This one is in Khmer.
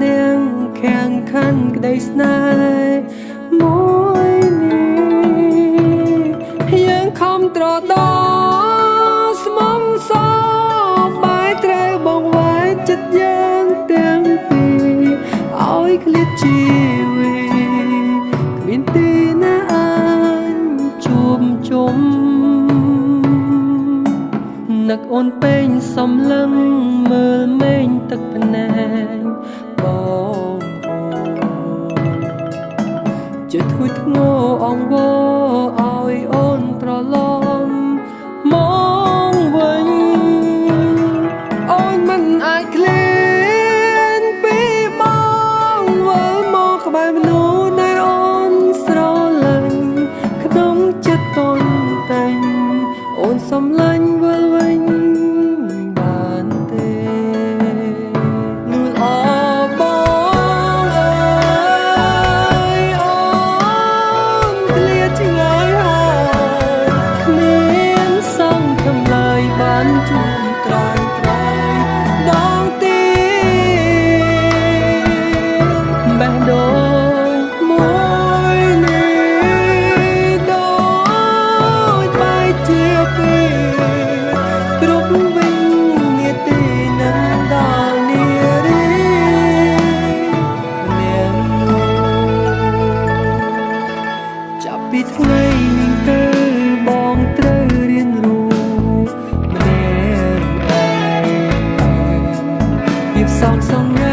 នាងខាងខាន់ក្តីស្នេហ៍មួយនេះយើងខំត្រដោស្មុំសបាយត្រូវបងវាយចិត្តយើងទាំងពីរឲ្យឃ្លាតជីវីគ្មានទីណាអាចជួបជុំនឹកអូនពេញសំឡឹងមើលមេឃទឹកភ្នែកបងជិតធ្ងួយធ្ងរអង្វរឲ្យអូនត្រឡប់មកវិញអូនមិនអាចឃ្លានពីបងវិលមកក្បែរមនុស្សដែលអូនស្រឡាញ់ក្នុងចិត្តកូនតែងអូនសំឡាញ់វិលវិញបានទេនួលអបងអើយអូនឃ្លាតឆ្ងាយហើយគ្មានសង្ឃឹមឡើយបានជួបត្រង់ដងទីបេះដូងមួយនេះដូចបែកជាពីរគ្រប់វិញនាទីនឹងដល់នារីនាងចាប់ពីថ្ងៃនេះទៅបងត្រូវរៀនรู้ម្នាក់ឯងភាពសោកសង្រ